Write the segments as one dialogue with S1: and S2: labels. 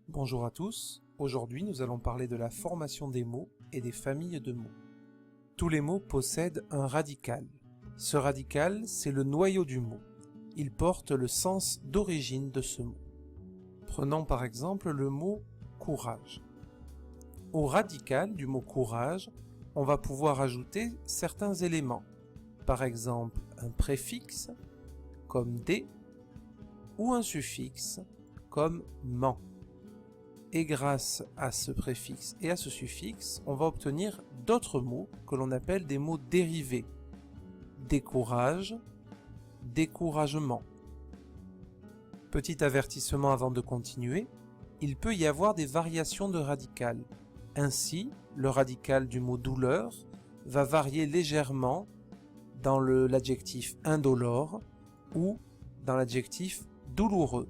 S1: Bonjour à tous, aujourd'hui nous allons parler de la formation des mots et des familles de mots. Tous les mots possèdent un radical. Ce radical, c'est le noyau du mot. Il porte le sens d'origine de ce mot. Prenons par exemple le mot courage. Au radical du mot courage, on va pouvoir ajouter certains éléments. Par exemple, un préfixe, comme des, ou un suffixe, comme ment. Et grâce à ce préfixe et à ce suffixe, on va obtenir d'autres mots que l'on appelle des mots dérivés. Décourage, découragement. Petit avertissement avant de continuer, il peut y avoir des variations de radical. Ainsi, le radical du mot douleur va varier légèrement dans l'adjectif indolore ou dans l'adjectif douloureux.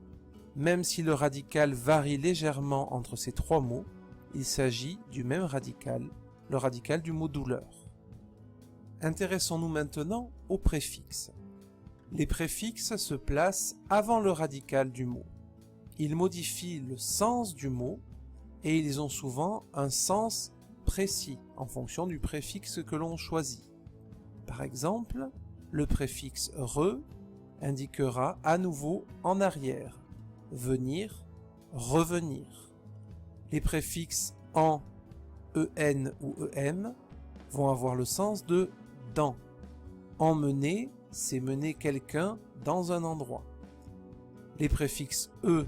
S1: Même si le radical varie légèrement entre ces trois mots, il s'agit du même radical, le radical du mot douleur. Intéressons-nous maintenant aux préfixes. Les préfixes se placent avant le radical du mot. Ils modifient le sens du mot et ils ont souvent un sens précis en fonction du préfixe que l'on choisit. Par exemple, le préfixe « re » indiquera à nouveau en arrière, venir, revenir. Les préfixes en, en ou em vont avoir le sens de dans. Emmener, c'est mener quelqu'un dans un endroit. Les préfixes e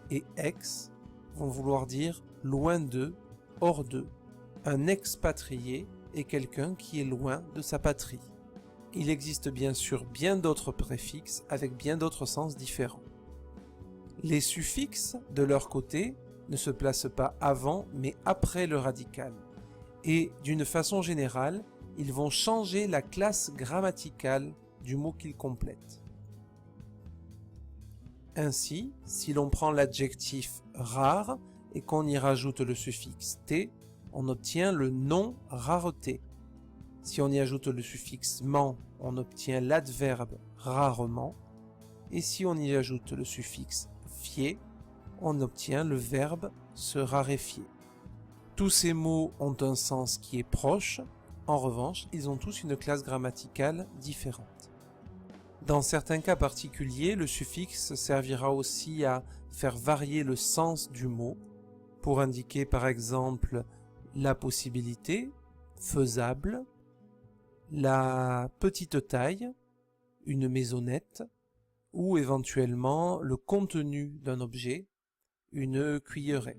S1: et ex vont vouloir dire loin d'eux, hors d'eux. Un expatrié est quelqu'un qui est loin de sa patrie. Il existe bien sûr bien d'autres préfixes avec bien d'autres sens différents. Les suffixes, de leur côté, ne se placent pas avant mais après le radical. Et d'une façon générale, ils vont changer la classe grammaticale du mot qu'ils complètent. Ainsi, si l'on prend l'adjectif rare et qu'on y rajoute le suffixe t, on obtient le nom rareté. Si on y ajoute le suffixe ment, on obtient l'adverbe rarement. Et si on y ajoute le suffixe fier, on obtient le verbe se raréfier. Tous ces mots ont un sens qui est proche, en revanche, ils ont tous une classe grammaticale différente. Dans certains cas particuliers, le suffixe servira aussi à faire varier le sens du mot, pour indiquer par exemple la possibilité, faisable, la petite taille, une maisonnette, ou éventuellement le contenu d'un objet, une cuillerée.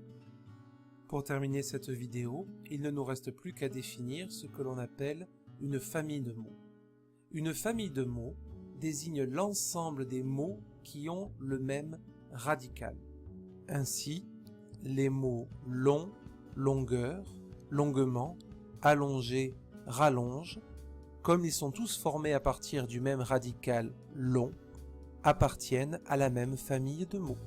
S1: Pour terminer cette vidéo, il ne nous reste plus qu'à définir ce que l'on appelle une famille de mots. Une famille de mots désigne l'ensemble des mots qui ont le même radical. Ainsi, les mots long, longueur, longuement, allongé, rallonge, comme ils sont tous formés à partir du même radical long, appartiennent à la même famille de mots.